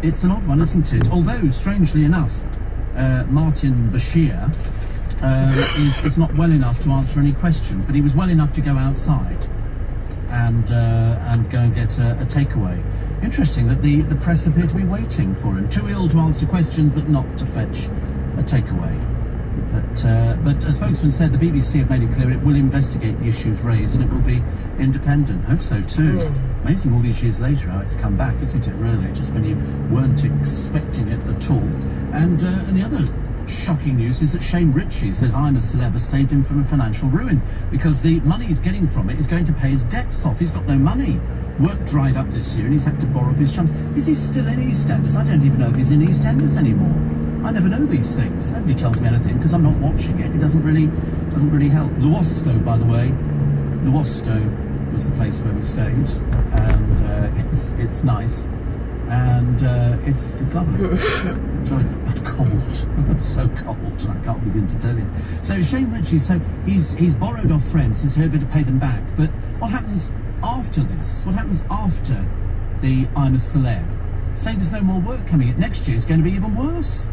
It's an odd one, isn't it? Although, strangely enough, Martin Bashir is not well enough to answer any questions, but he was well enough to go outside and go and get a takeaway. Interesting that the press appear to be waiting for him. Too ill to answer questions, but not to fetch a takeaway. But a spokesman said the BBC have made it clear it will investigate the issues raised and it will be independent. Hope so too. Amazing all these years later how it's come back, isn't it, really? Just when you weren't expecting it at all. And the other shocking news is that Shane Ritchie says I'm a Celeb has saved him from a financial ruin because the money he's getting from it is going to pay his debts off. He's got no money. Work dried up this year and he's had to borrow his chums. Is he still in EastEnders? I don't even know if he's in EastEnders anymore. I never know these things. Nobody tells me anything because I'm not watching it. It doesn't really help. Luosto, by the way, Luosto was the place where we stayed, and it's nice, and it's lovely. Sorry, but cold. So cold. I can't begin to tell you. So Shane Ritchie, he's borrowed off friends. He's hoping to pay them back. But what happens after this? What happens after the I'm a Celeb? Saying there's no more work coming in. Next year is going to be even worse.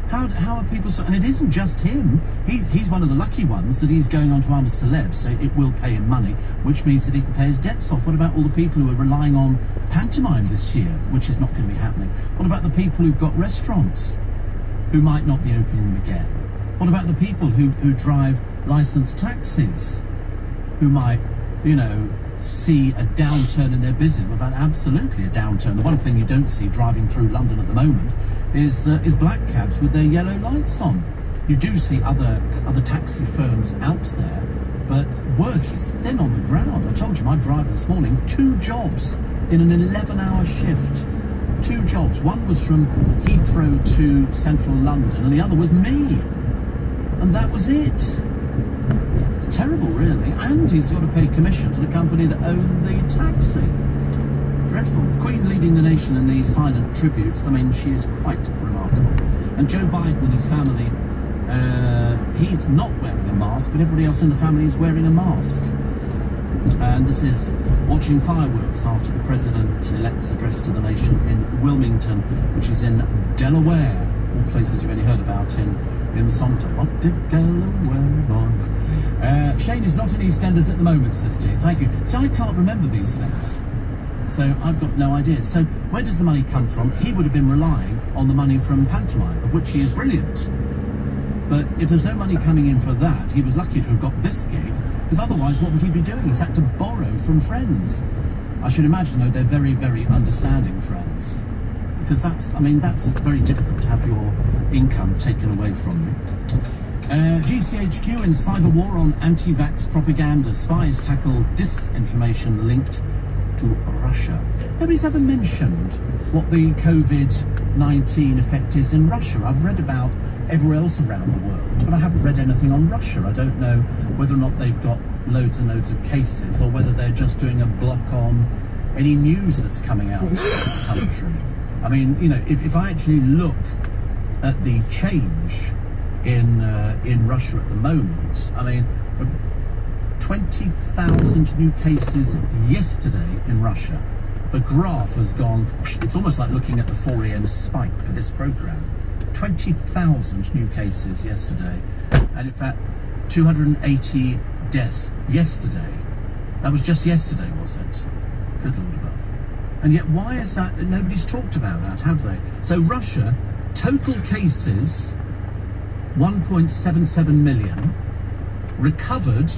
How are people so... And it isn't just him. He's one of the lucky ones that he's going on to I'm a Celeb, so it will pay him money, which means that he can pay his debts off. What about all the people who are relying on pantomime this year, which is not going to be happening? What about the people who've got restaurants who might not be opening them again? What about the people who drive licensed taxis who might, see a downturn in their business? Well, that absolutely a downturn. The one thing you don't see driving through London at the moment is black cabs with their yellow lights on. You do see other taxi firms out there, but work is thin on the ground. I told you my driver this morning, 2 jobs in an 11-hour shift. 2 jobs. One was from Heathrow to central London, and the other was me. And that was it. It's terrible, really. And he's got to pay commission to the company that owned the taxi. Dreadful. Queen leading the nation in the silent tributes. I mean, she is quite remarkable. And Joe Biden and his family, he's not wearing a mask, but everybody else in the family is wearing a mask. And this is watching fireworks after the President-elect's address to the nation in Wilmington, which is in Delaware. All places you've only heard about in Songton. What did Delaware want? Shane is not in EastEnders at the moment, says Dean. Thank you. So I can't remember these things. So I've got no idea. So where does the money come from? He would have been relying on the money from pantomime, of which he is brilliant. But if there's no money coming in for that, he was lucky to have got this gig, because otherwise what would he be doing? He's had to borrow from friends. I should imagine, though, they're very, very understanding friends. Because that's very difficult to have your income taken away from you. GCHQ in cyber war on anti-vax propaganda. Spies tackle disinformation linked to Russia. Nobody's ever mentioned what the COVID-19 effect is in Russia. I've read about everywhere else around the world, but I haven't read anything on Russia. I don't know whether or not they've got loads and loads of cases, or whether they're just doing a block on any news that's coming out of the country. I mean, if I actually look at the change in Russia at the moment, I mean, 20,000 new cases yesterday in Russia. The graph has gone, it's almost like looking at the 4 a.m. spike for this programme. 20,000 new cases yesterday, and in fact 280 deaths yesterday. That was just yesterday, was it? Good Lord above. And yet why is that? Nobody's talked about that, have they? So Russia, total cases 1.77 million, recovered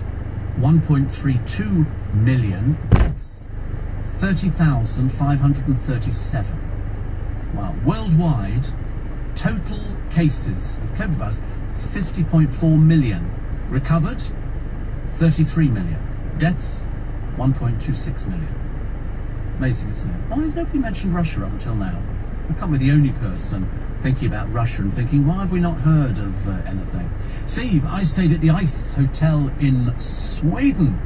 1.32 million, deaths 30,537. Wow. Worldwide, total cases of COVID virus 50.4 million, recovered 33 million, deaths 1.26 million. Amazing, isn't it? Why has nobody mentioned Russia up until now? I can't be the only person thinking about Russia and thinking, why have we not heard of anything? Steve, I stayed at the Ice Hotel in Sweden.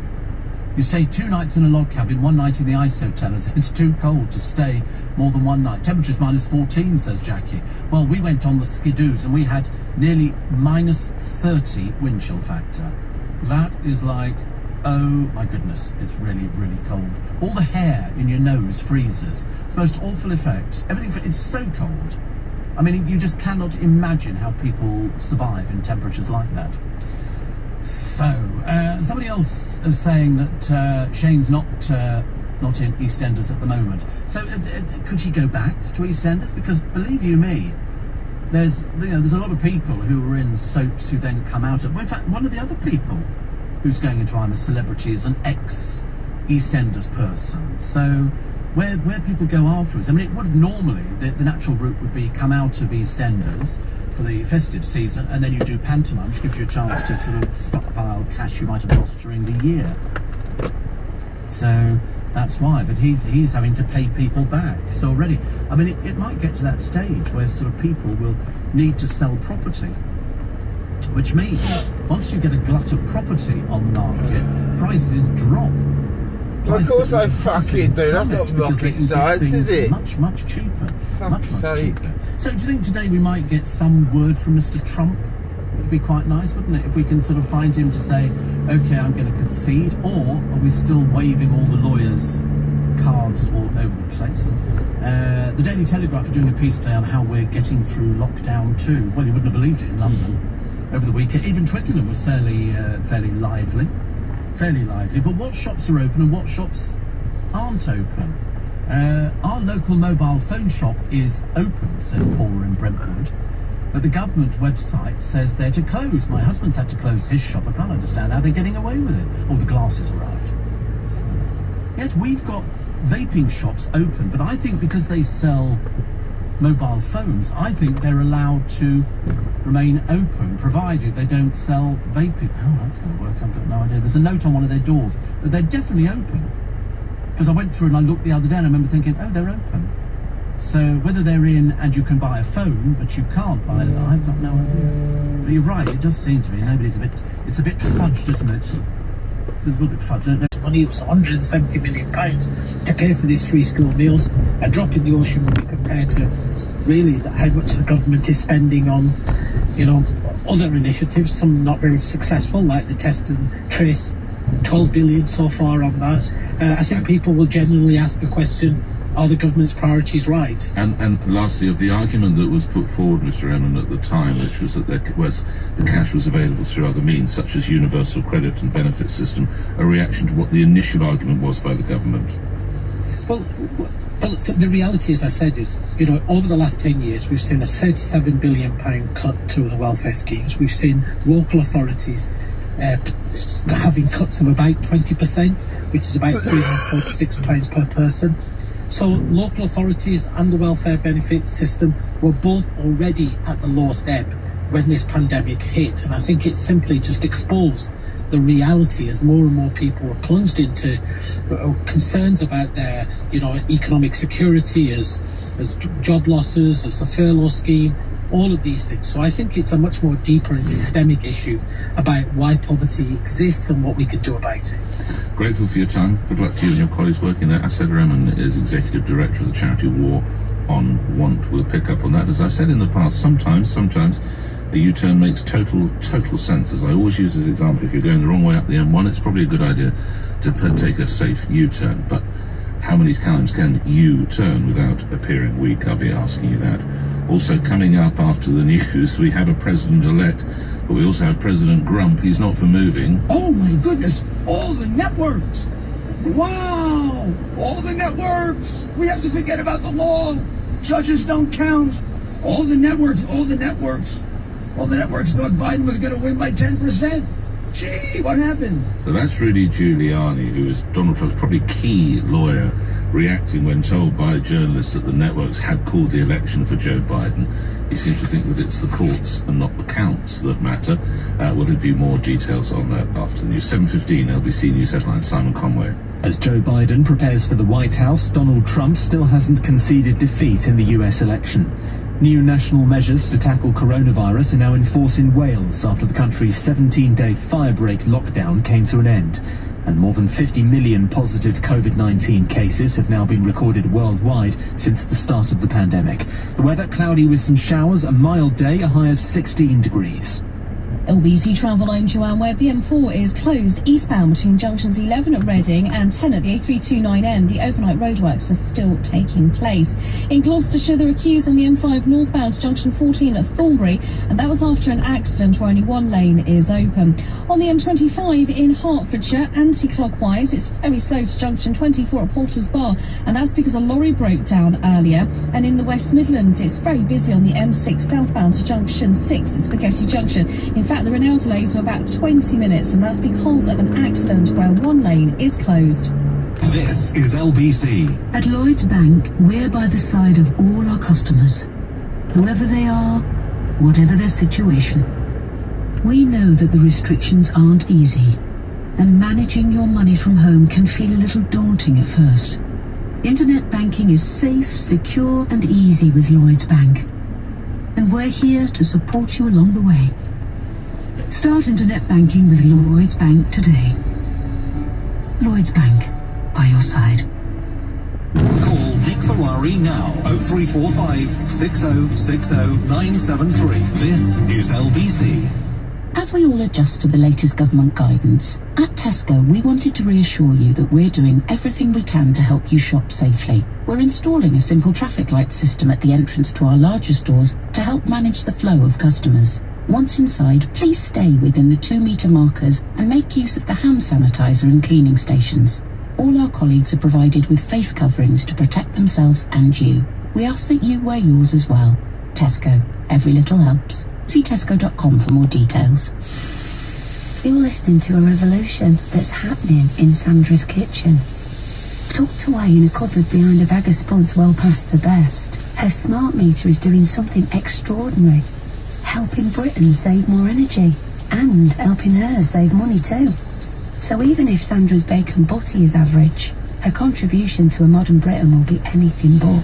You stayed 2 nights in a log cabin, 1 night in the Ice Hotel. It's too cold to stay more than 1 night. Temperature's -14, says Jackie. Well, we went on the Skidoos and we had nearly -30 wind chill factor. That is like Oh my goodness, it's really, really cold. All the hair in your nose freezes. It's the most awful effect. It's so cold. I mean, you just cannot imagine how people survive in temperatures like that. So, somebody else is saying that Shane's not in EastEnders at the moment. So, could she go back to EastEnders? Because believe you me, there's a lot of people who are in soaps who then come out of. Well, in fact, one of the other people who's going into I'm a Celebrity is an ex-EastEnders person. So, where people go afterwards, I mean, it would normally, the natural route would be come out of EastEnders for the festive season, and then you do pantomime, which gives you a chance to sort of stockpile cash you might have lost during the year. So that's why. But he's having to pay people back. So already, I mean, it might get to that stage where sort of people will need to sell property, which means once you get a glut of property on the market, prices drop. Of course they fucking do. That's not rocket science, is it? Much cheaper. Much sake. cheaper. So do you think today we might get some word from Mr. Trump? It would be quite nice, wouldn't it, if we can sort of find him to say, okay, I'm going to concede, or are we still waving all the lawyers' cards all over the place? The Daily Telegraph are doing a piece today on how we're getting through lockdown 2. Well, you wouldn't have believed it in London over the weekend. Even Twickenham was fairly lively. Fairly lively, but what shops are open and what shops aren't open? Our local mobile phone shop is open, says Paula in Brentwood, but the government website says they're to close. My husband's had to close his shop. I can't understand how they're getting away with it. Oh, the glasses arrived. So, yes, we've got vaping shops open, but I think because they sell mobile phones, I think they're allowed to remain open, provided they don't sell vaping. Oh, that's going to work, I've got no idea. There's a note on one of their doors that they're definitely open. Because I went through and I looked the other day and I remember thinking, oh, they're open. So whether they're in and you can buy a phone, but you can't buy it, I've got no idea. But you're right, it does seem to be. It's a bit fudged, isn't it? It's a little bit fudged. Money was £170 million to pay for these free school meals. A drop in the ocean when we compared to really how much the government is spending on, other initiatives, some not very successful, like the test and trace, 12 billion so far on that. I think people will genuinely ask a question, are the government's priorities right? And lastly, of the argument that was put forward, Mr. Emin, at the time, which was that the cash was available through other means, such as universal credit and benefit system, a reaction to what the initial argument was by the government? Well, the reality, as I said, is, over the last 10 years, we've seen a £37 billion cut to the welfare schemes. We've seen local authorities having cuts of about 20%, which is about £346 per person. So local authorities and the welfare benefit system were both already at the lowest ebb when this pandemic hit. And I think it's simply just exposed the reality as more and more people are plunged into concerns about their, economic security, as job losses, as the furlough scheme, all of these things. So I think it's a much more deeper and systemic issue about why poverty exists and what we can do about it. Grateful for your time. Good luck to you and your colleagues working there. Asad Rehman is Executive Director of the charity War on Want. We'll pick up on that. As I've said in the past, sometimes a U-turn makes total sense. As I always use as an example, if you're going the wrong way up the M1, it's probably a good idea to take a safe U-turn. But how many times can you turn without appearing weak? I'll be asking you that. Also, coming up after the news, we have a president-elect, but we also have President Grump. He's not for moving. Oh my goodness, all the networks. Wow, all the networks. We have to forget about the law. Judges don't count. All the networks. Thought Biden was going to win by 10%. Gee, what happened? So that's Rudy Giuliani, who is Donald Trump's probably key lawyer, reacting when told by journalists that the networks had called the election for Joe Biden. He seems to think that it's the courts and not the counts that matter. We'll give you more details on that after the news. 7:15, LBC News headlines, Simon Conway. As Joe Biden prepares for the White House, Donald Trump still hasn't conceded defeat in the US election. New national measures to tackle coronavirus are now in force in Wales after the country's 17-day firebreak lockdown came to an end. And more than 50 million positive COVID-19 cases have now been recorded worldwide since the start of the pandemic. The weather cloudy with some showers, a mild day, a high of 16 degrees. LBC Travel, I'm Joanne Webb. The M4 is closed eastbound between junctions 11 at Reading and 10 at the A329M. The overnight roadworks are still taking place. In Gloucestershire, there are queues on the M5 northbound to junction 14 at Thornbury, and that was after an accident where only one lane is open. On the M25 in Hertfordshire, anti-clockwise, it's very slow to junction 24 at Porter's Bar, and that's because a lorry broke down earlier. And in the West Midlands, it's very busy on the M6 southbound to junction 6 at Spaghetti Junction. In fact, there are now delays of about 20 minutes, and that's because of an accident where one lane is closed. This is LBC. At Lloyds Bank, we're by the side of all our customers, whoever they are, whatever their situation. We know that the restrictions aren't easy, and managing your money from home can feel a little daunting at first. Internet banking is safe, secure, and easy with Lloyds Bank, and we're here to support you along the way. Start internet banking with Lloyds Bank today. Lloyds Bank, by your side. Call Nick Ferrari now. 0345 6060 973. This is LBC. As we all adjust to the latest government guidance, at Tesco we wanted to reassure you that we're doing everything we can to help you shop safely. We're installing a simple traffic light system at the entrance to our larger stores to help manage the flow of customers. Once inside, please stay within the 2-metre markers and make use of the hand sanitizer and cleaning stations. All our colleagues are provided with face coverings to protect themselves and you. We ask that you wear yours as well. Tesco. Every little helps. See tesco.com for more details. You're listening to a revolution that's happening in Sandra's kitchen. Tucked away in a cupboard behind a bag of spuds well past the best, her smart meter is doing something extraordinary, helping Britain save more energy and helping her save money too. So even if Sandra's bacon butty is average, her contribution to a modern Britain will be anything but.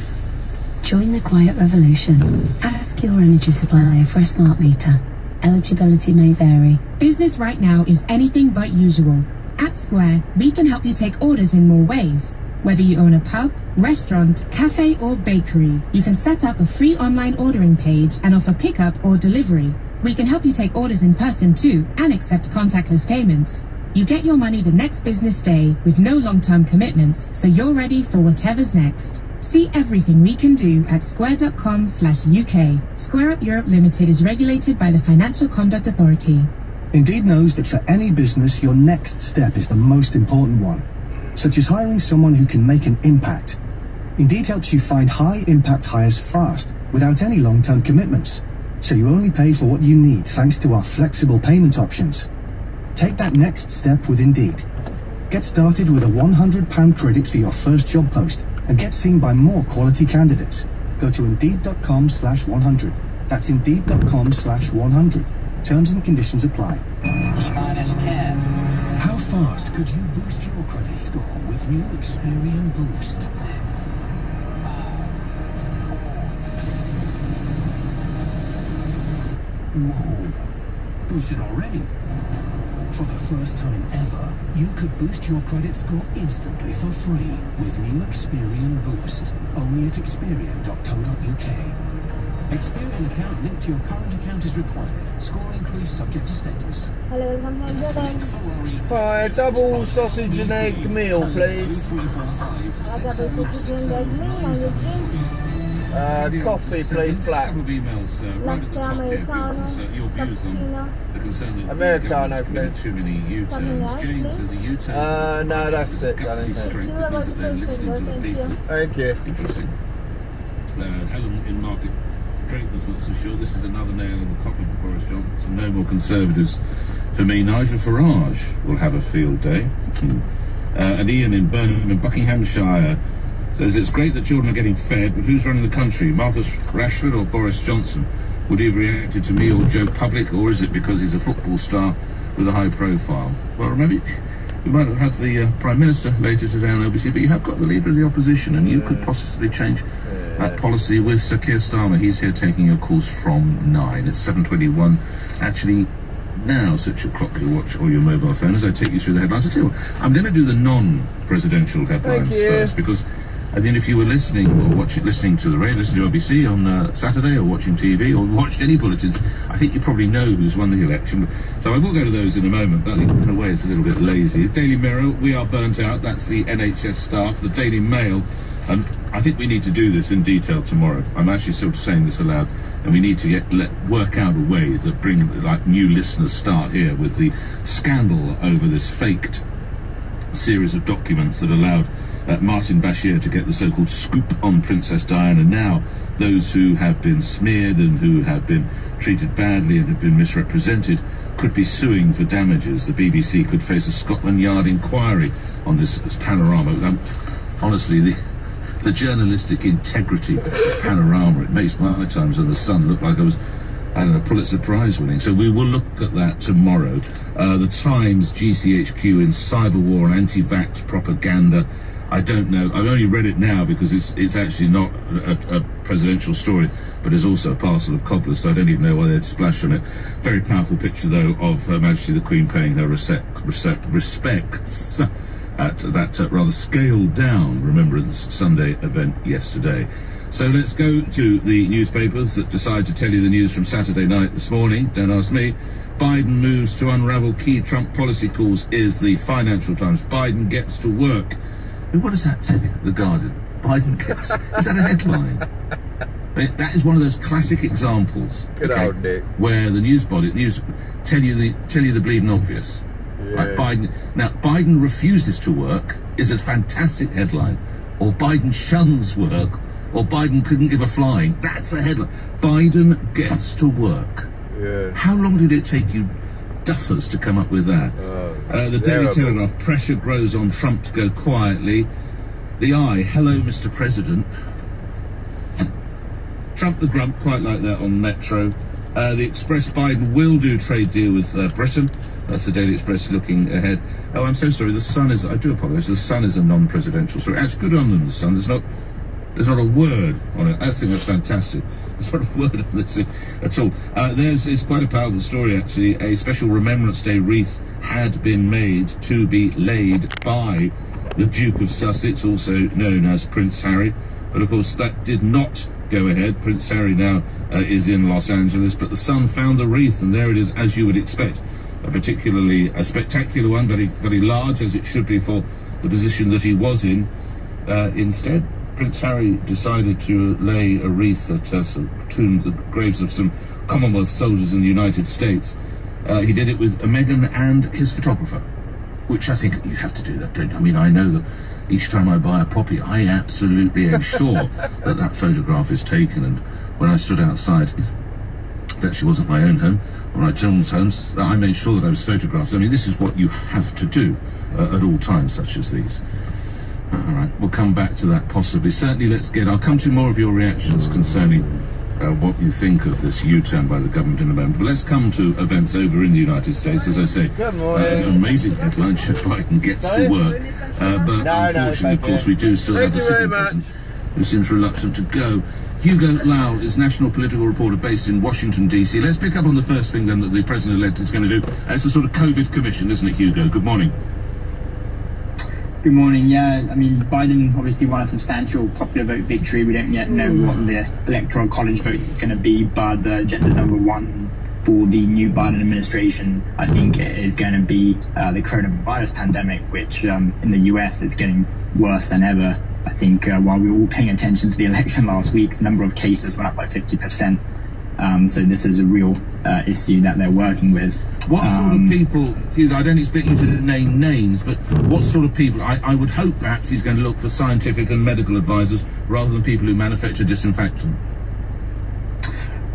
Join the quiet revolution. Ask your energy supplier for a smart meter. Eligibility may vary. Business right now is anything but usual. At Square, we can help you take orders in more ways. Whether you own a pub, restaurant, cafe or bakery, you can set up a free online ordering page and offer pickup or delivery. We can help you take orders in person too and accept contactless payments. You get your money the next business day with no long-term commitments, so you're ready for whatever's next. See everything we can do at square.com/UK. Square Up Europe Limited is regulated by the Financial Conduct Authority. Indeed knows that for any business, your next step is the most important one, such as hiring someone who can make an impact. Indeed helps you find high-impact hires fast, without any long-term commitments, so you only pay for what you need thanks to our flexible payment options. Take that next step with Indeed. Get started with a £100 credit for your first job post and get seen by more quality candidates. Go to Indeed.com/100. That's Indeed.com/100. Terms and conditions apply. How fast could you boost your credit score with new Experian Boost? Whoa, boosted already? For the first time ever, you could boost your credit score instantly for free with new Experian Boost. Only at Experian.co.uk. Experian account linked to your current account is required. Score increase subject to status. Hi, double sausage and egg meal, please. Coffee, please, black. Emails right at the top here. Your views on the concern that Americano, please. Too many U-turns. James says a U-turn. No, that's it. Gutsy strength that means that they're listening to the people. Thank you. Interesting. Helen in Market Drake was not so sure. This is another nail in the coffin for Boris Johnson. No more Conservatives for me. Nigel Farage will have a field day. And Ian in Burnham in Buckinghamshire says it's great that children are getting fed, but who's running the country? Marcus Rashford or Boris Johnson? Would he have reacted to me or Joe Public, or is it because he's a football star with a high profile? Well, maybe we might have the Prime Minister later today on LBC, but you have got the Leader of the Opposition, and you could possibly change that policy with Sir Keir Starmer. He's here taking your calls from 9. It's 7:21. Actually, now set your clock, your watch, or your mobile phone as I take you through the headlines. I tell you what, I'm going to do the non-presidential headlines first, because I mean, if you were listening or listening to the radio, listening to BBC on Saturday, or watching TV, or watched any bulletins, I think you probably know who's won the election. So I will go to those in a moment, but in a way it's a little bit lazy. The Daily Mirror, we are burnt out. That's the NHS staff. The Daily Mail, and I think we need to do this in detail tomorrow. I'm actually sort of saying this aloud, and we need to work out a way that bring like new listeners start here with the scandal over this faked series of documents that allowed Martin Bashir to get the so-called scoop on Princess Diana. Now those who have been smeared and who have been treated badly and have been misrepresented could be suing for damages. The BBC could face a Scotland Yard inquiry on this panorama. Honestly, the journalistic integrity of Panorama, it makes my times on the Sun look like I was, I don't know, Pulitzer Prize winning. So we will look at that tomorrow. The Times, GCHQ in cyber war and anti-vax propaganda. I don't know. I've only read it now because it's actually not a presidential story, but it's also a parcel of cobblers, so I don't even know why they'd splash on it. Very powerful picture, though, of Her Majesty the Queen paying her respects at that rather scaled-down Remembrance Sunday event yesterday. So let's go to the newspapers that decide to tell you the news from Saturday night this morning. Don't ask me. Biden moves to unravel key Trump policy calls is the Financial Times. Biden gets to work. What does that tell you? The Guardian. Biden gets... Is that a headline? I mean, that is one of those classic examples. Good old Nick. Where the news tell you the bleeding obvious. Yeah. Like Biden refuses to work is a fantastic headline. Or Biden shuns work. Or Biden couldn't give a flying. That's a headline. Biden gets to work. Yeah. How long did it take you duffers to come up with that? The Daily Telegraph, pressure grows on Trump to go quietly. The Eye, hello Mr. President. Trump the Grump, quite like that on Metro. The Express, Biden will do trade deal with Britain. That's the Daily Express looking ahead. Oh, I'm so sorry, the Sun is, I do apologise, the Sun is a non-presidential story. Actually, good on them, the Sun. There's not a word on it. I think that's fantastic. There's not a word on this at all. It's quite a powerful story, actually. A special Remembrance Day wreath had been made to be laid by the Duke of Sussex, also known as Prince Harry. But of course, that did not go ahead. Prince Harry now is in Los Angeles, but the Sun found the wreath, and there it is, as you would expect. A spectacular one, very large, as it should be for the position that he was in. Instead, Prince Harry decided to lay a wreath at the graves of some Commonwealth soldiers in the United States. He did it with Meghan and his photographer, which I think you have to do that, don't you? I mean, I know that each time I buy a property, I absolutely am sure that photograph is taken. And when I stood outside, it actually wasn't my own home, or my children's homes, I made sure that I was photographed. I mean, this is what you have to do at all times such as these. All right, we'll come back to that possibly. Certainly, I'll come to more of your reactions concerning what you think of this U-turn by the government in a moment. But let's come to events over in the United States. As I say, an amazing headline, Joe Biden gets to work. But unfortunately, of course, we do still have the sitting president who seems reluctant to go. Hugo Lau is national political reporter based in Washington, D.C. Let's pick up on the first thing then that the president-elect is going to do. It's a sort of COVID commission, isn't it, Hugo? Good morning. Good morning. Yeah, I mean, Biden obviously won a substantial popular vote victory. We don't yet know what the electoral college vote is going to be, but agenda number one for the new Biden administration, I think, is going to be the coronavirus pandemic, which in the US is getting worse than ever. I think while we were all paying attention to the election last week, the number of cases went up by 50%. So this is a real issue that they're working with. What sort of people, Hugo, I don't expect you to name names, but what sort of people, I would hope perhaps he's going to look for scientific and medical advisors rather than people who manufacture disinfectant.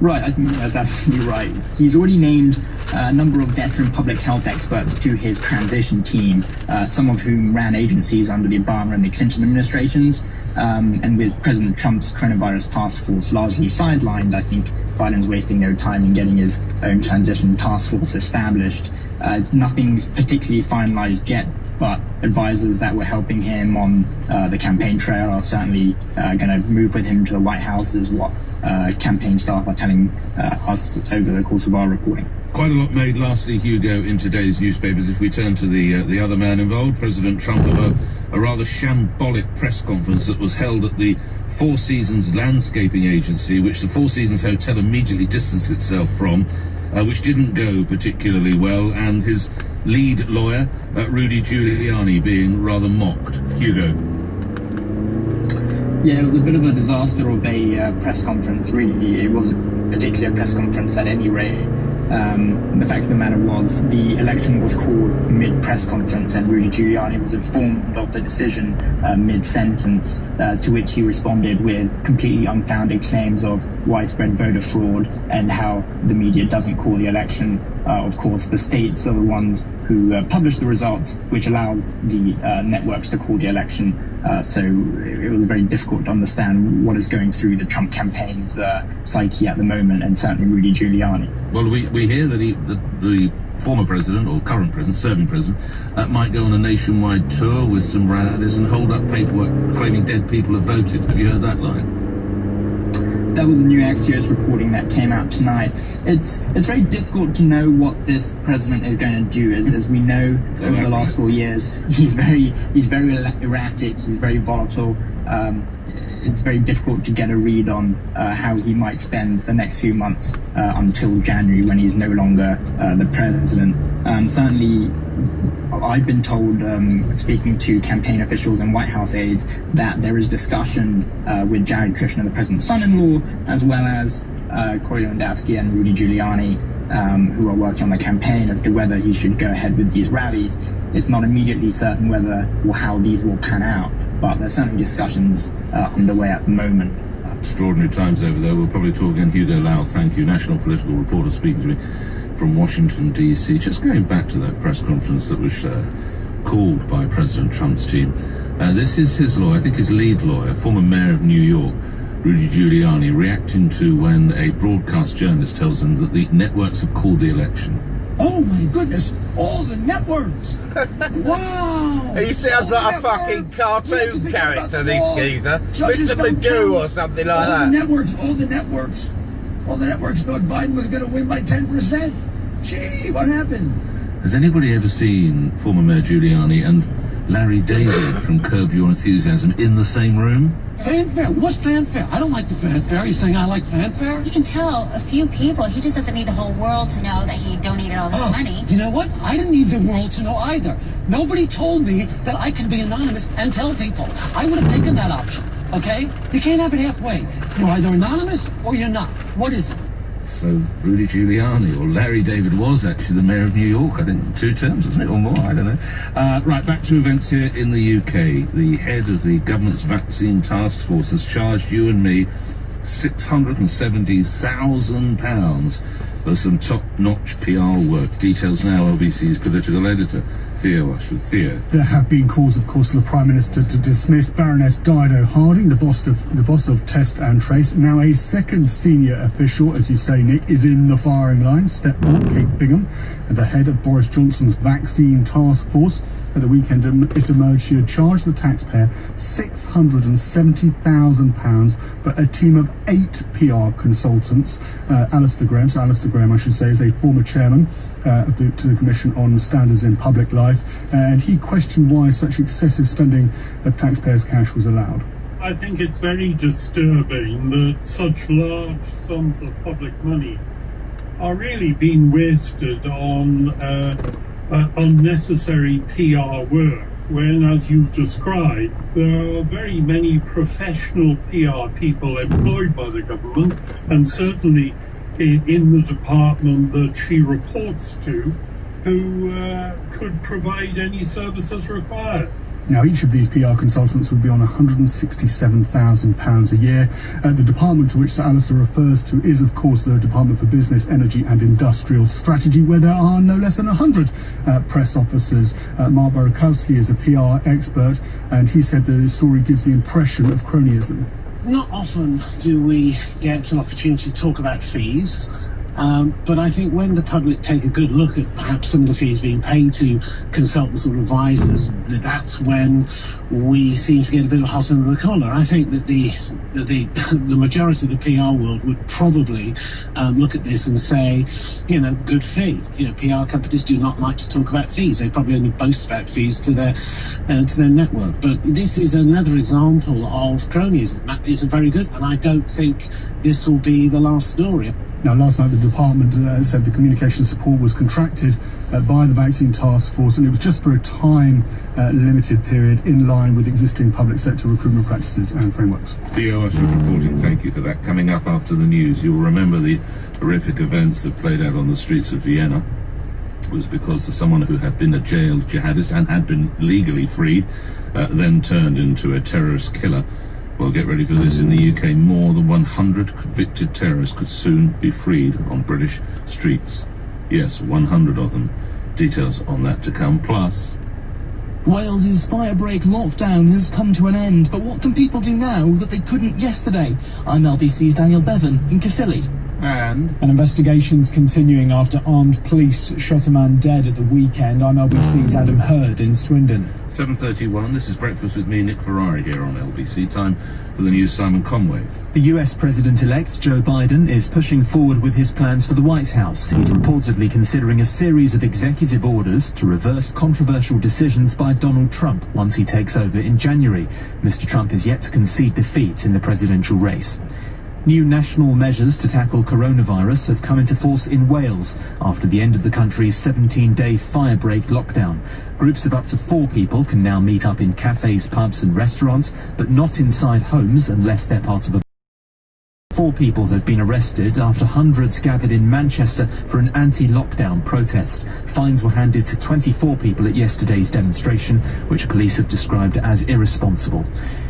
Right, I think that's absolutely right. He's already named a number of veteran public health experts to his transition team, some of whom ran agencies under the Obama and the Clinton administrations. And with President Trump's coronavirus task force largely sidelined, I think Biden's wasting no time in getting his own transition task force established. Nothing's particularly finalized yet, but advisors that were helping him on the campaign trail are certainly going to move with him to the White House, is what campaign staff are telling us over the course of our reporting. Quite a lot made, lastly, Hugo, in today's newspapers. If we turn to the other man involved, President Trump, of a rather shambolic press conference that was held at the Four Seasons Landscaping Agency, which the Four Seasons Hotel immediately distanced itself from, which didn't go particularly well, and his lead lawyer, Rudy Giuliani, being rather mocked. Hugo. Yeah, it was a bit of a disaster of a press conference, really. It wasn't particularly a press conference at any rate. The fact of the matter was the election was called mid-press conference, and Rudy Giuliani was informed of the decision mid-sentence, to which he responded with completely unfounded claims of widespread voter fraud and how the media doesn't call the election. Of course, the states are the ones who publish the results, which allow the networks to call the election. So it was very difficult to understand what is going through the Trump campaign's psyche at the moment, and certainly Rudy Giuliani. Well, we hear that the former president, or current president, serving president, might go on a nationwide tour with some rallies and hold up paperwork claiming dead people have voted. Have you heard that line? That was a new Axios reporting that came out tonight. It's very difficult to know what this president is going to do. As we know, over the last 4 years, he's very erratic. He's very volatile. It's very difficult to get a read on how he might spend the next few months until January, when he's no longer the president. Certainly, I've been told, speaking to campaign officials and White House aides, that there is discussion with Jared Kushner, the president's son-in-law, as well as Corey Lewandowski and Rudy Giuliani, who are working on the campaign, as to whether he should go ahead with these rallies. It's not immediately certain whether or how these will pan out, but there's certainly discussions underway at the moment. Extraordinary times over there. We'll probably talk again. Hugo Lau, thank you. National political reporter speaking to me from Washington, D.C. Just going back to that press conference that was called by President Trump's team. This is his lawyer, I think his lead lawyer, former mayor of New York, Rudy Giuliani, reacting to when a broadcast journalist tells him that the networks have called the election. Oh my goodness, all the networks! Wow! He sounds like a fucking cartoon character, this geezer. Mr. Magoo or something like that. All the networks thought Biden was going to win by 10%. Gee, what happened? Has anybody ever seen former Mayor Giuliani and Larry David from Curb Your Enthusiasm in the same room? Fanfare? What's fanfare? I don't like the fanfare. He's saying I like fanfare? You can tell a few people. He just doesn't need the whole world to know that he donated all this money. You know what? I didn't need the world to know either. Nobody told me that I could be anonymous and tell people. I would have taken that option, okay? You can't have it halfway. You're either anonymous or you're not. What is it? So Rudy Giuliani, or Larry David, was actually the mayor of New York, I think 2 terms, wasn't it, or more, I don't know. Right, back to events here in the UK. The head of the government's vaccine task force has charged you and me £670,000 for some top-notch PR work. Details now, LBC's political editor, Theo Ashford. Theo. There have been calls, of course, for the Prime Minister to dismiss Baroness Dido Harding, the boss of Test and Trace. Now a second senior official, as you say, Nick, is in the firing line. Step 1, Kate Bingham, the head of Boris Johnson's vaccine task force. At the weekend, it emerged she had charged the taxpayer £670,000 for a team of 8 PR consultants. Alistair Graham, I should say, is a former chairman to the Commission on Standards in Public Life, and he questioned why such excessive spending of taxpayers' cash was allowed. I think it's very disturbing that such large sums of public money are really being wasted on unnecessary PR work, when, as you've described, there are very many professional PR people employed by the government, and certainly in the department that she reports to, who could provide any services required. Now, each of these PR consultants would be on £167,000 a year. The department to which Sir Alistair refers to is, of course, the Department for Business, Energy and Industrial Strategy, where there are no less than 100 press officers. Mark Barakowski is a PR expert, and he said the story gives the impression of cronyism. Not often do we get an opportunity to talk about fees, But I think when the public take a good look at perhaps some of the fees being paid to consultants or advisors, that's when we seem to get a bit of hot under the collar. I think that the majority of the PR world would probably look at this and say, good fee. PR companies do not like to talk about fees. They probably only boast about fees to their network. But this is another example of cronyism. That isn't very good, and I don't think this will be the last story. Now, last night the department said the communication support was contracted by the Vaccine Task Force, and it was just for a time-limited period in line with existing public sector recruitment practices and frameworks. Theo Ashford reporting, thank you for that. Coming up after the news, you'll remember the horrific events that played out on the streets of Vienna. It was because someone who had been a jailed jihadist and had been legally freed then turned into a terrorist killer. Well, get ready for this. In the UK, more than 100 convicted terrorists could soon be freed on British streets. Yes, 100 of them. Details on that to come. Plus, Wales's firebreak lockdown has come to an end, but what can people do now that they couldn't yesterday? I'm LBC's Daniel Bevan in Caerphilly. And investigation's continuing after armed police shot a man dead at the weekend. I'm LBC's Adam Hurd in Swindon. 7:31, this is Breakfast with me, Nick Ferrari, here on LBC. Time for the news, Simon Conway. The US President-elect Joe Biden is pushing forward with his plans for the White House. He's reportedly considering a series of executive orders to reverse controversial decisions by Donald Trump once he takes over in January. Mr. Trump is yet to concede defeat in the presidential race. New national measures to tackle coronavirus have come into force in Wales after the end of the country's 17-day firebreak lockdown. Groups of up to 4 people can now meet up in cafes, pubs and restaurants, but not inside homes unless they're part of a 4 people have been arrested after hundreds gathered in Manchester for an anti-lockdown protest. Fines were handed to 24 people at yesterday's demonstration, which police have described as irresponsible.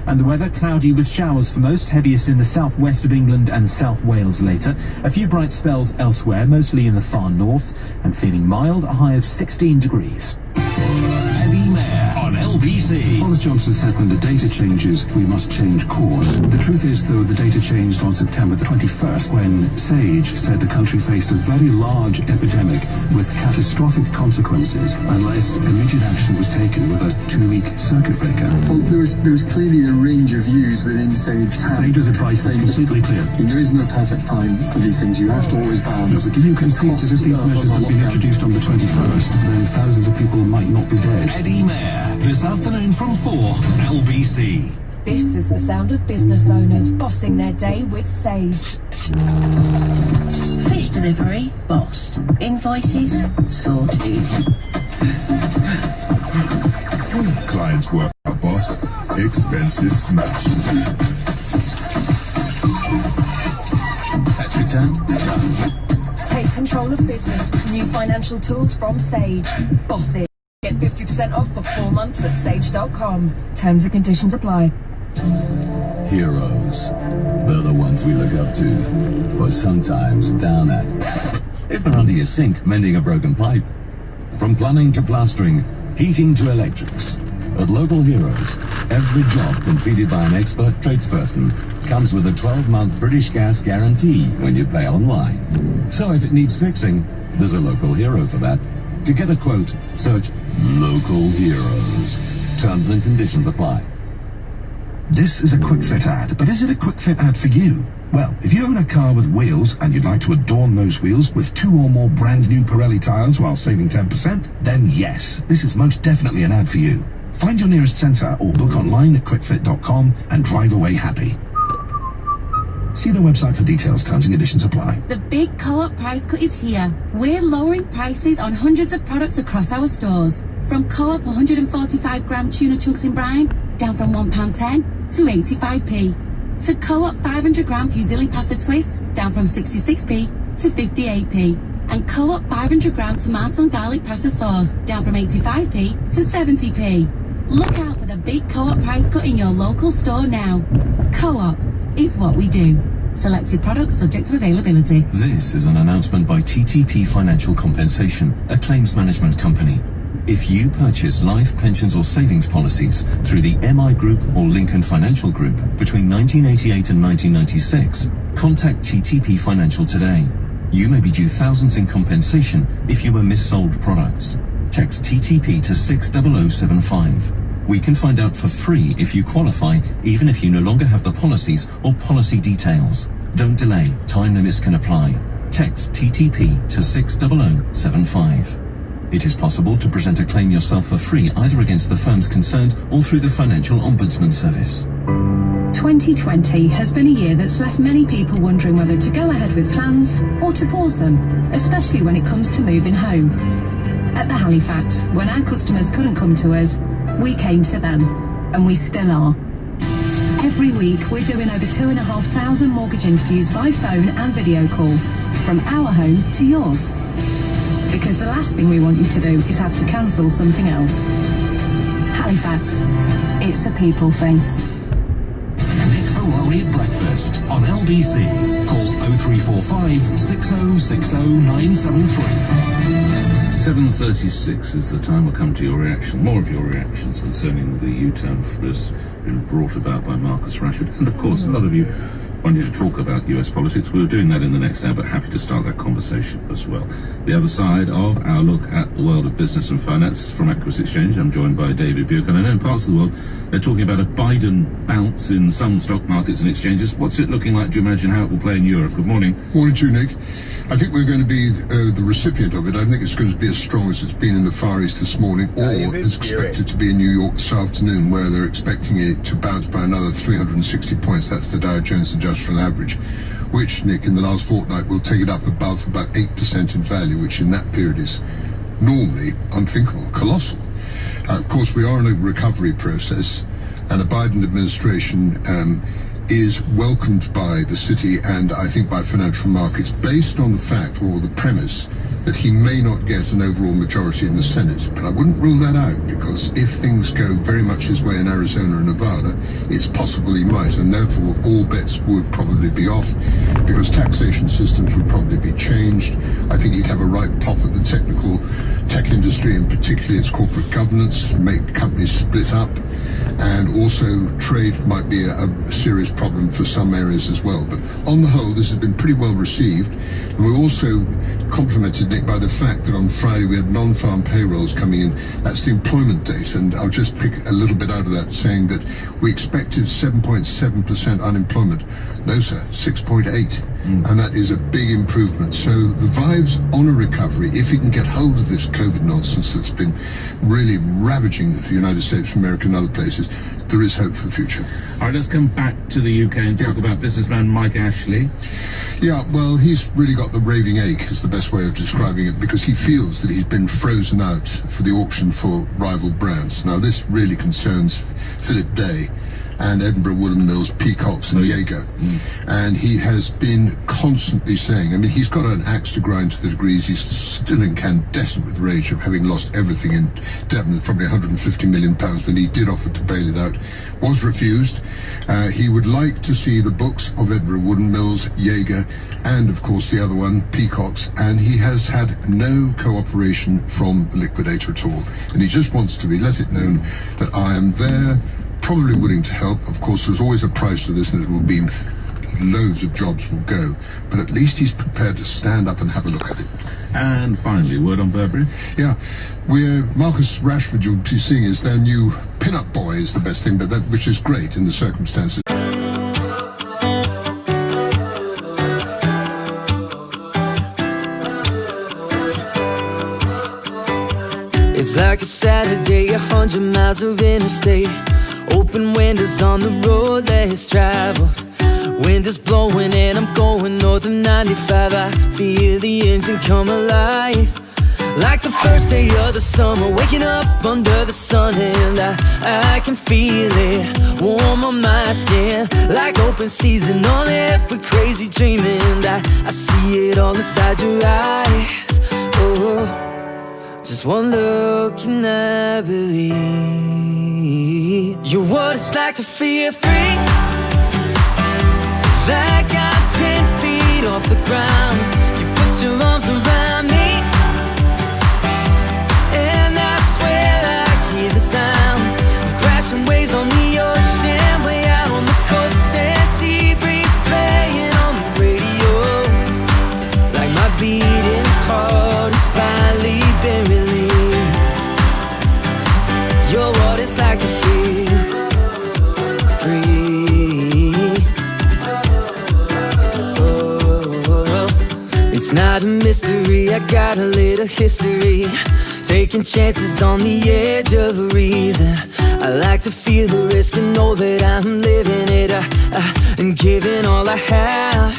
And the weather, cloudy with showers for most, heaviest in the southwest of England and South Wales later. A few bright spells elsewhere, mostly in the far north, and feeling mild, a high of 16 degrees. Eddie Mair on LBC. Boris Johnson said when the data changes, we must change course. The truth is, though, the data changed on September the 21st when Sage said the country faced a very large epidemic with catastrophic consequences unless immediate action was taken with a 2-week circuit breaker. Well, there was clearly a range of views within Sage. Sage's advice is completely clear. There is no perfect time for these things. You have to always balance. No, but do you concede that if these measures had been introduced on the 21st, then thousands of people might not be dead? Eddie Mair, this afternoon from 4, LBC. This is the sound of business owners bossing their day with Sage. Fish delivery, bossed. Invoices, sorted. Clients work out, boss. Expenses smashed. Tax return, done. Take control of business with new financial tools from Sage. Boss it. Get 50% off for 4 months at sage.com. Terms and conditions apply. Heroes. They're the ones we look up to, but sometimes down at. If they're under your sink, mending a broken pipe. From plumbing to plastering, heating to electrics. At Local Heroes, every job completed by an expert tradesperson comes with a 12-month British Gas guarantee when you pay online. So if it needs fixing, there's a local hero for that. To get a quote, search Local Heroes. Terms and conditions apply. This is a Quick Fit ad, but is it a Quick Fit ad for you? Well, if you own a car with wheels and you'd like to adorn those wheels with 2 or more brand new Pirelli tyres while saving 10%, then yes, this is most definitely an ad for you. Find your nearest centre or book online at quickfit.com and drive away happy. See the website for details. Terms and conditions apply. The big Co-op price cut is here. We're lowering prices on hundreds of products across our stores. From Co-op 145-gram tuna chunks in brine, down from £1.10 to 85p. To Co-op 500-gram fusilli pasta twists, down from 66p to 58p. And Co-op 500-gram tomato and garlic pasta sauce, down from 85p to 70p. Look out for the big Co-op price cut in your local store now. Co-op is what we do. Selected products subject to availability. This is an announcement by TTP Financial Compensation, a claims management company. If you purchase life, pensions or savings policies through the MI Group or Lincoln Financial Group between 1988 and 1996, contact TTP Financial today. You may be due thousands in compensation if you were missold products. Text TTP to 60075. We can find out for free if you qualify, even if you no longer have the policies or policy details. Don't delay, time limits can apply. Text TTP to 60075. It is possible to present a claim yourself for free either against the firms concerned or through the Financial Ombudsman Service. 2020 has been a year that's left many people wondering whether to go ahead with plans or to pause them, especially when it comes to moving home. At the Halifax, when our customers couldn't come to us, we came to them, and we still are. Every week, we're doing over 2,500 mortgage interviews by phone and video call, from our home to yours. Because the last thing we want you to do is have to cancel something else. Halifax, it's a people thing. Nick Ferrari at breakfast on LBC. Call 0345 6060 973. 7:36 is the time. We'll come to your reaction. More of your reactions concerning the U-turn that's been brought about by Marcus Rashford. And of course, a lot of you wanted to talk about US politics. We were doing that in the next hour, but happy to start that conversation as well. The other side of our look at the world of business and finance from Aquis Exchange, I'm joined by David Buchan. I know in parts of the world they're talking about a Biden bounce in some stock markets and exchanges. What's it looking like? Do you imagine how it will play in Europe? Good morning. Morning to you, Nick. I think we're going to be the recipient of it. I don't think it's going to be as strong as it's been in the Far East this morning, or it's expected to be in New York this afternoon, where they're expecting it to bounce by another 360 points. That's the Dow Jones Industrial Average, which, Nick, in the last fortnight will take it up above about 8% in value, which in that period is normally unthinkable, colossal. Of course, we are in a recovery process, and a Biden administration is welcomed by the city and I think by financial markets based on the fact or the premise that he may not get an overall majority in the Senate. But I wouldn't rule that out, because if things go very much his way in Arizona and Nevada, it's possible he might, and therefore all bets would probably be off, because taxation systems would probably be changed. I think he'd have a right pop at the tech industry, and particularly its corporate governance, make companies split up, and also trade might be a serious problem for some areas as well. But on the whole, this has been pretty well received, and we're also complemented, Nick, by the fact that on Friday we had non-farm payrolls coming in. That's the employment date, and I'll just pick a little bit out of that, saying that we expected 7.7% unemployment. No, sir, 6.8%. And that is a big improvement. So the vibes on a recovery, if he can get hold of this COVID nonsense that's been really ravaging the United States of America and other places, there is hope for the future. All right, let's come back to the UK and talk about businessman Mike Ashley. Yeah, well, he's really got the raving ache, is the best way of describing it, because he feels that he's been frozen out for the auction for rival brands. Now, this really concerns Philip Day and Edinburgh Woolen Mills, Peacocks and Jaeger. And he has been constantly saying, I mean, he's got an axe to grind to the degrees he's still incandescent with rage of having lost everything in Devon, probably £150 million, and he did offer to bail it out, was refused. He would like to see the books of Edinburgh Woolen Mills, Jaeger, and of course the other one, Peacocks, and he has had no cooperation from the liquidator at all. And he just wants to be let it known that I am there, probably willing to help. Of course, there's always a price to this, and it will be loads of jobs will go, but at least he's prepared to stand up and have a look at it. And finally, word on Burberry? Yeah, Marcus Rashford, you'll be seeing, is their new pin-up boy is the best thing, but which is great in the circumstances. It's like a Saturday, 100 miles of interstate. Open windows on the road less traveled. Wind is blowing and I'm going north of 95. I feel the engine come alive, like the first day of the summer, waking up under the sun. And I can feel it warm on my skin, like open season on every crazy dream. And I see it all inside your eyes. Oh, just one look and I believe you're what it's like to feel free, like I'm 10 feet off the ground. You put your arms around me, and I swear I hear the sound of crashing waves on the ocean, way out on the coast. And sea breeze playing on the radio, like my It's not a mystery, I got a little history. Taking chances on the edge of a reason. I like to feel the risk and know that I'm living it and giving all I have.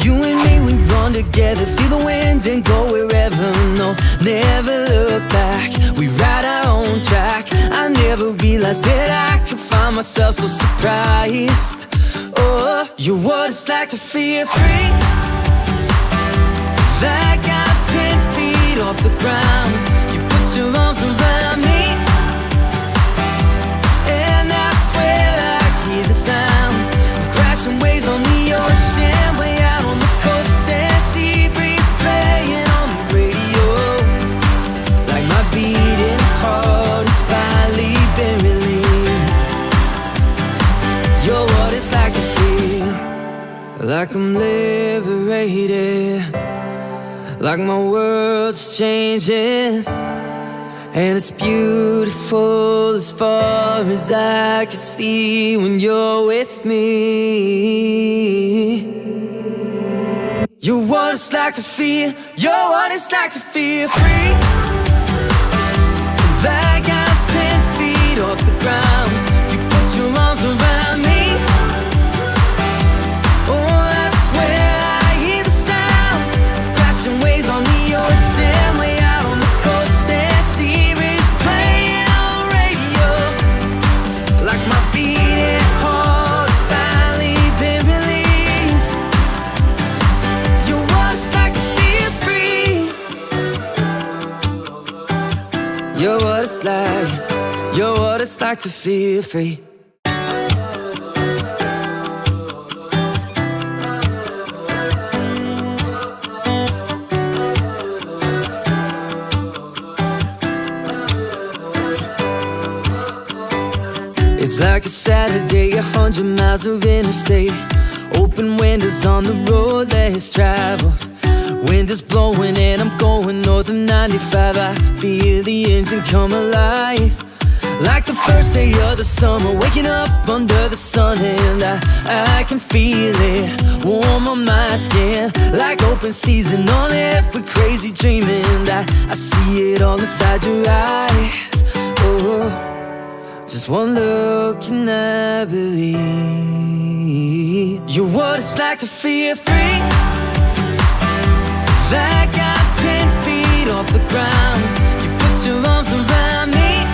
You and me, we run together, feel the wind and go wherever. No, never look back, we ride our own track. I never realized that I could find myself so surprised. Oh, you're what it's like to feel free. Like I'm 10 feet off the ground. You put your arms around me, and I swear I hear the sound of crashing waves on the ocean, way out on the coast, and sea breeze playing on the radio. Like my beating heart has finally been released. You're what it's like to feel like I'm liberated. Like my world's changing, and it's beautiful as far as I can see when you're with me. You're what it's like to feel, you're what it's like to feel free. Like I'm 10 feet off the ground. You put your arms around me. Oh, I swear I hear the sound of crashing waves on the ocean, way out on the coast, and sea breeze playing on the radio. Like my beating heart has finally been released. You're what it's like to feel free. You're what it's like, you're what it's like to feel free. It's like a Saturday, 100 miles of interstate. Open windows on the road less traveled. Wind is blowing and I'm going north of 95. I feel the engine come alive. Like the first day of the summer, waking up under the sun, and I can feel it warm on my skin. Like open season on every crazy dream, and I see it all inside your eyes. Oh, just one look and I believe. You're what it's like to feel free. Like I'm 10 feet off the ground. You put your arms around me,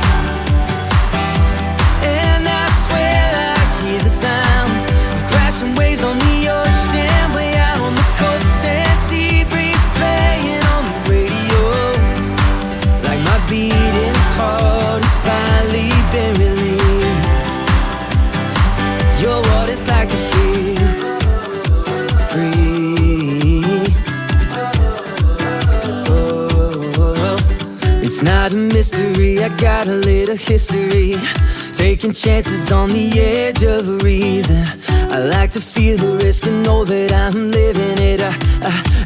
and I swear I hear the sound of crashing waves on the ocean, way out on the coast, and sea breeze playing on the radio. Like my beating heart has finally been released. You're what it's like to feel free. Oh, it's not a mystery, I got a little history. Taking chances on the edge of a reason. I like to feel the risk and know that I'm living it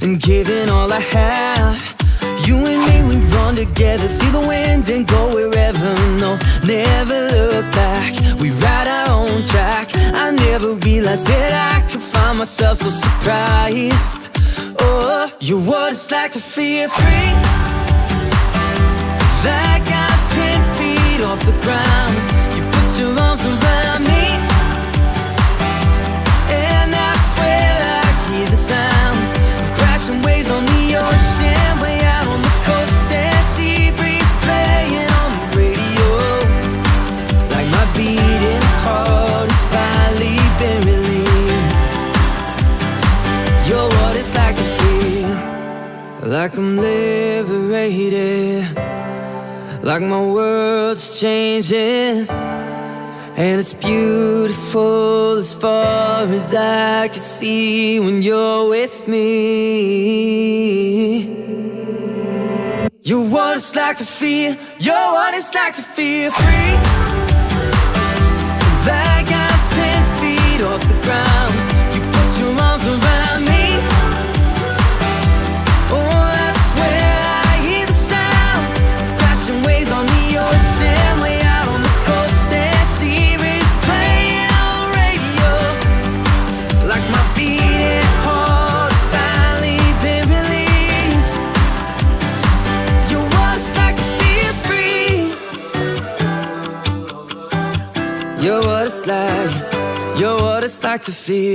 and giving all I have. You and me, we run together, feel the wind and go wherever. No, never look back, we ride our own track. I never realized that I could find myself so surprised. Oh, you're what it's like to feel free. Like I'm 10 feet off the ground. You put your arms around me, and I swear I hear the sound of crashing waves on the ocean, way out on the coast, and sea breeze playing on the radio. Like my beating heart has finally been released. You're what it's like to feel like I'm liberated. Like my world's changing, and it's beautiful as far as I can see when you're with me. You're what it's like to feel, you're what it's like to feel free. Like I'm 10 feet off the ground. You put your arms around me. Oh, I swear I hear the sound of crashing waves on the ocean, way out on the coast, and sea breeze playing on the radio. Like my beating heart has finally been released. it's like to feel